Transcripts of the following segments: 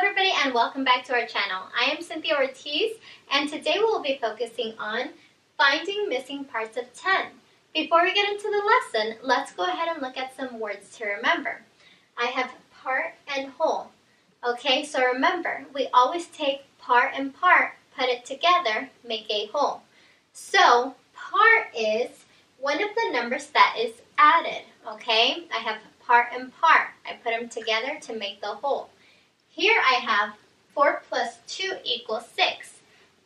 everybody and welcome back to our channel. I am Cynthia Ortiz and today we will be focusing on finding missing parts of 10. Before we get into the lesson, let's go ahead and look at some words to remember. I have part and whole. Okay, so remember, we always take part and part, put it together, make a whole. So part is one of the numbers that is added. Okay, I have part and part. I put them together to make the whole. Here I have 4 plus 2 equals 6.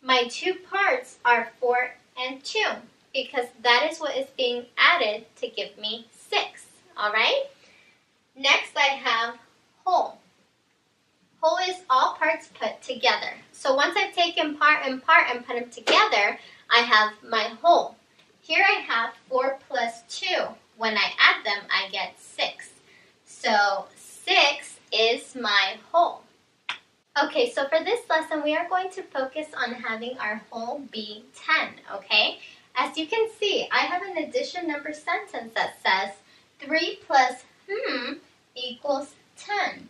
My two parts are 4 and 2 because that is what is being added to give me 6. Alright? Next I have whole. Whole is all parts put together. So once I've taken part and part and put them together, I have my whole. Here I have 4 plus 2. When I add them, I get 6. So 6 is my whole. Okay, so for this lesson, we are going to focus on having our whole be 10, okay? As you can see, I have an addition number sentence that says 3 plus equals 10.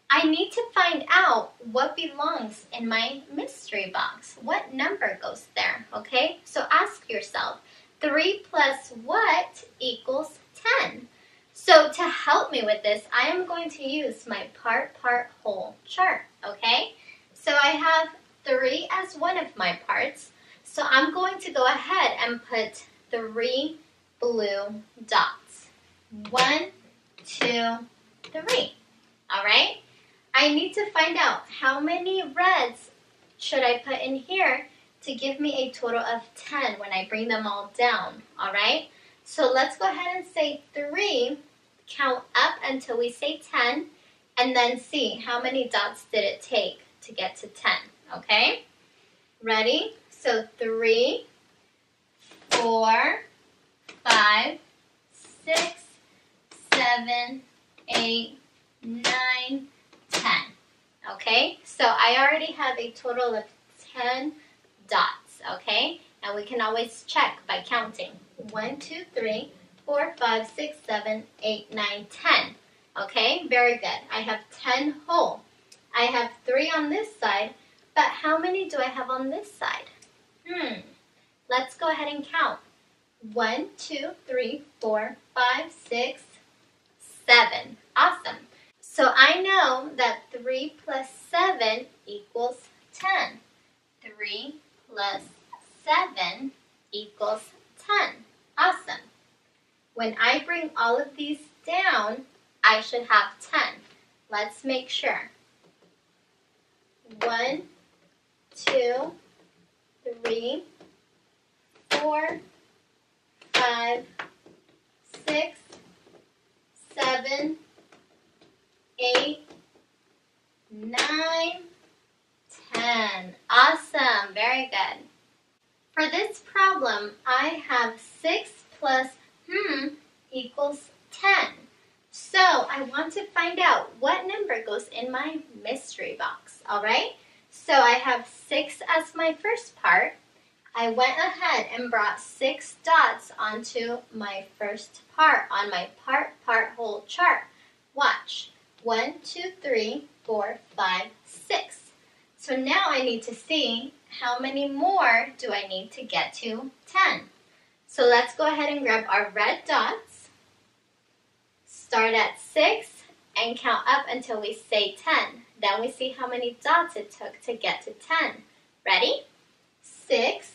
I need to find out what belongs in my mystery box. What number goes there, okay? So ask yourself, 3 plus what equals 10? So to help me with this, I am going to use my part-whole chart, okay? So I have 3 as one of my parts, so I'm going to go ahead and put 3 blue dots. 1, 2, 3. All right? I need to find out how many reds should I put in here to give me a total of 10 when I bring them all down, all right? So let's go ahead and say 3, count up until we say 10, and then see how many dots did it take to get to 10, okay? Ready? So 3, 4, 5, 6, 7, 8, 9, 10. Okay? So I already have a total of 10 dots, okay? And we can always check by counting. 1, 2, 3, 4, 5, 6, 7, 8, 9, 10. Okay, very good. I have 10 whole. I have 3 on this side, but how many do I have on this side? Let's go ahead and count. 1, 2, 3, 4, 5, 6, 7. Awesome. So I know that 3 plus 7 equals 10. 3 plus 7 equals 10. Awesome. When I bring all of these down, I should have 10. Let's make sure. 1, 2, 3, 4, 5, 6, 7, 8, 9, 10. Awesome. Very good. For this problem, I have 6 plus equals 10. So I want to find out what number goes in my mystery box, all right? So I have 6 as my first part. I went ahead and brought 6 dots onto my first part on my part-whole chart. Watch. 1, 2, 3, 4, 5, 6. So now I need to see how many more do I need to get to 10. So let's go ahead and grab our red dots, start at 6, and count up until we say 10. Then we see how many dots it took to get to 10. Ready? 6,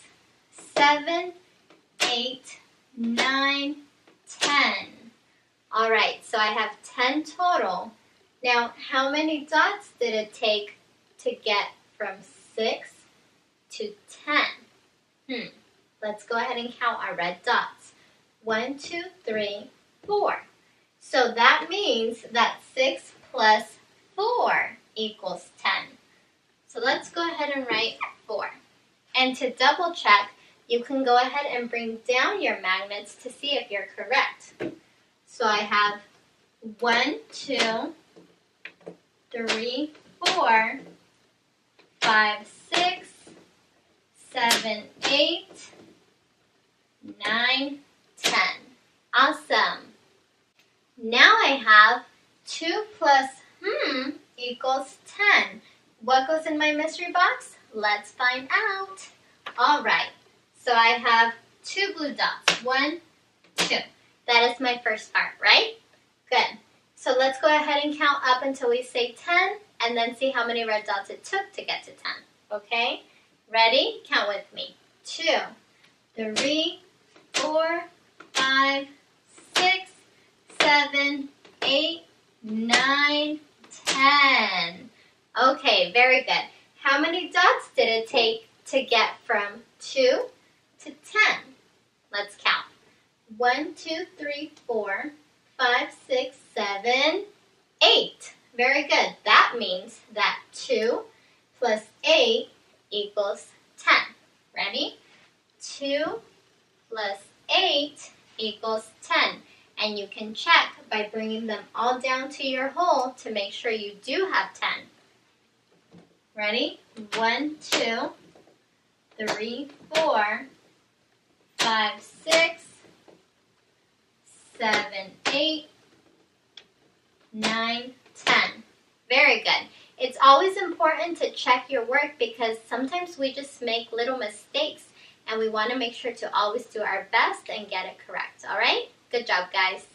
7, 8, 9, 10. All right, so I have 10 total. Now, how many dots did it take to get from 6 to 10? Let's go ahead and count our red dots. 1, 2, 3, 4. So that means that 6 plus 4 equals 10. So let's go ahead and write 4. And to double check, you can go ahead and bring down your magnets to see if you're correct. So I have 1, 2, 3, 4, 5, 6, 7, 8, 9, 10. Awesome. Now I have 2 plus equals 10. What goes in my mystery box? Let's find out. All right, so I have 2 blue dots. 1, 2. That is my first part, right? Good. So let's go ahead and count up until we say 10 and then see how many red dots it took to get to 10. Okay? Ready? Count with me. 2, 3, 4, 5, 6, 7, 8, 9, 10. Okay, very good. How many dots did it take to get from 2 to 10? Let's count. 1, 2, 3, 4, 5, 6, 7, 8. Very good. That means that 2 plus 8 equals 10. Ready? 2 plus 8 equals 10. And you can check by bringing them all down to your hole to make sure you do have 10. Ready? 1, 2, 3, 4, 5, 6, 7, 8, 9, 10. Very good. It's always important to check your work because sometimes we just make little mistakes and we want to make sure to always do our best and get it correct. All right? Good job, guys.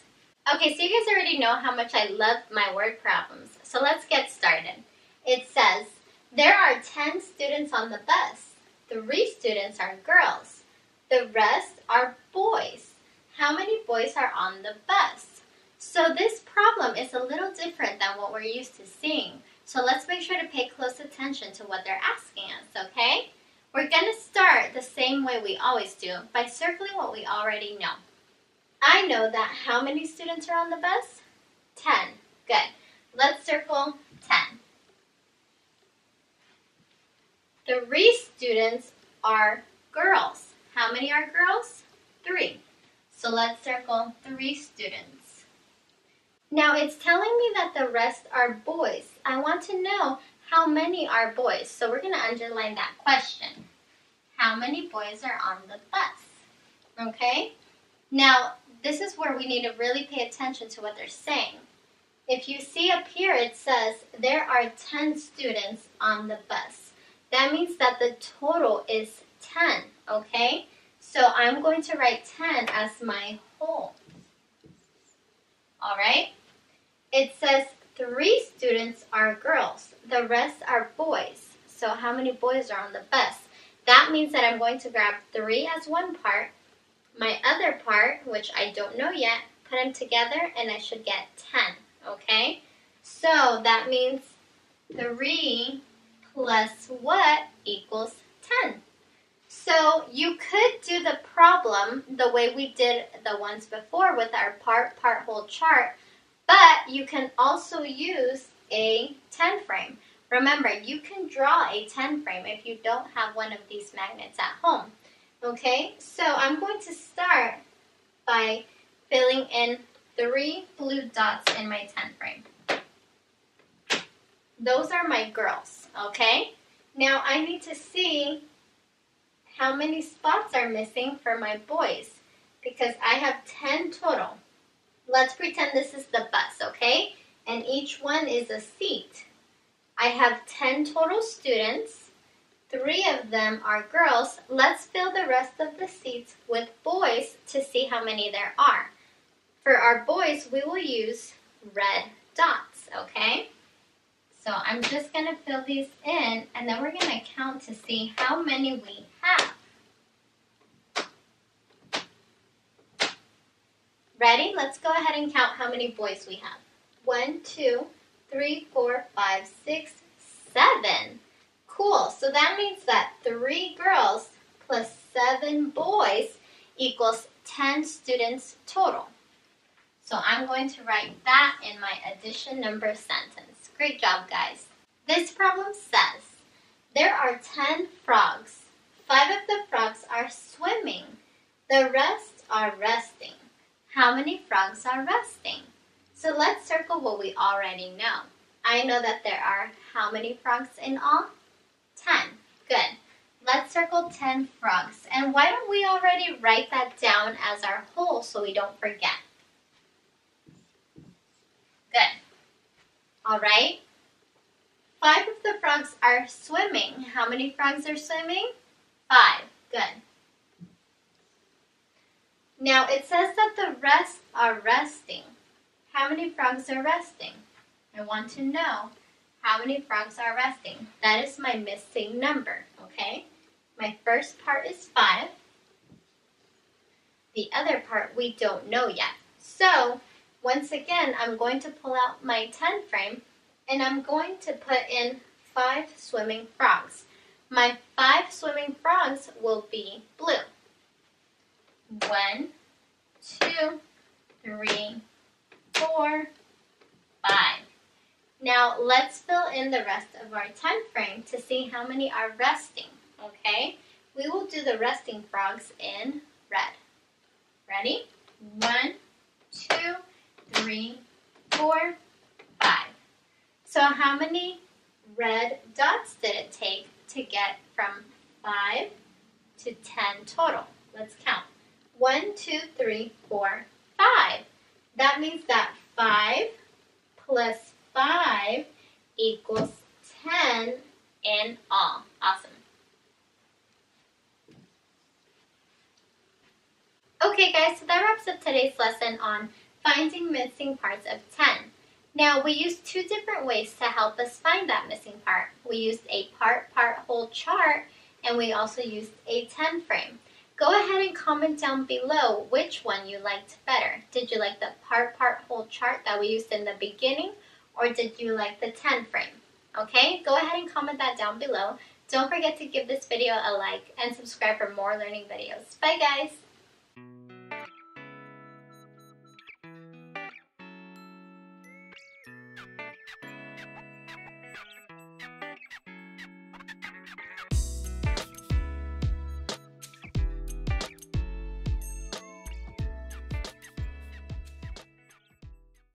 Okay, so you guys already know how much I love my word problems. So let's get started. It says, there are 10 students on the bus. 3 students are girls. The rest are boys. How many boys are on the bus? So this problem is a little different than what we're used to seeing. So let's make sure to pay close attention to what they're asking us, okay? We're going to start the same way we always do, by circling what we already know. I know that how many students are on the bus? 10. Good. Let's circle 10. 3 students are girls. How many are girls? 3. So let's circle 3 students. Now it's telling me that the rest are boys. I want to know how many are boys. So we're going to underline that question. How many boys are on the bus? Okay? Now, this is where we need to really pay attention to what they're saying. If you see up here, it says there are 10 students on the bus. That means that the total is 10, okay? So I'm going to write 10 as my whole. All right? It says 3 students are girls. The rest are boys. So how many boys are on the bus? That means that I'm going to grab 3 as one part, my other part, which I don't know yet, put them together, and I should get 10, okay? So that means 3 plus what equals 10? So you could do the problem the way we did the ones before with our part, whole chart, but you can also use a 10 frame. Remember, you can draw a 10 frame if you don't have one of these magnets at home. Okay, so I'm going to start by filling in 3 blue dots in my 10 frame. Those are my girls, okay? Now I need to see how many spots are missing for my boys because I have 10 total. Let's pretend this is the bus, okay? And each one is a seat. I have 10 total students. 3 of them are girls. Let's fill the rest of the seats with boys to see how many there are. For our boys, we will use red dots, okay? So I'm just going to fill these in, and then we're going to count to see how many we have. Ready? Let's go ahead and count how many boys we have. 1, 2, 3, 4, 5, 6, 7. Cool. So that means that 3 girls plus 7 boys equals 10 students total. So I'm going to write that in my addition number sentence. Great job, guys. This problem says, there are 10 frogs. 5 of the frogs are swimming. The rest are resting. How many frogs are resting? So let's circle what we already know. I know that there are how many frogs in all? 10. Good. Let's circle 10 frogs. And why don't we already write that down as our whole so we don't forget? Good. All right. 5 of the frogs frogs are swimming? How many frogs are swimming? 5. Good. Now it says that the rest are resting. How many frogs are resting? I want to know how many frogs are resting. That is my missing number, okay? My first part is 5. The other part we don't know yet. So, once again, I'm going to pull out my 10 frame and I'm going to put in 5 swimming frogs. My 5 swimming frogs will be blue. 1, 2, 3, 4, 5. Now let's fill in the rest of our 10 frame to see how many are resting, okay? We will do the resting frogs in red. Ready? 1, 2, 3, 4, 5. So how many red dots did it take to get from 5 to 10 total? Let's count. 1, 2, 3, 4, 5. That means that 5 plus 5 equals 10 in all. Awesome. Okay guys, so that wraps up today's lesson on finding missing parts of 10. Now we used 2 different ways to help us find that missing part. We used a part-whole chart and we also used a 10 frame. Go ahead and comment down below which one you liked better. Did you like the part-whole chart that we used in the beginning, or did you like the 10 frame? Okay, go ahead and comment that down below. Don't forget to give this video a like and subscribe for more learning videos. Bye guys!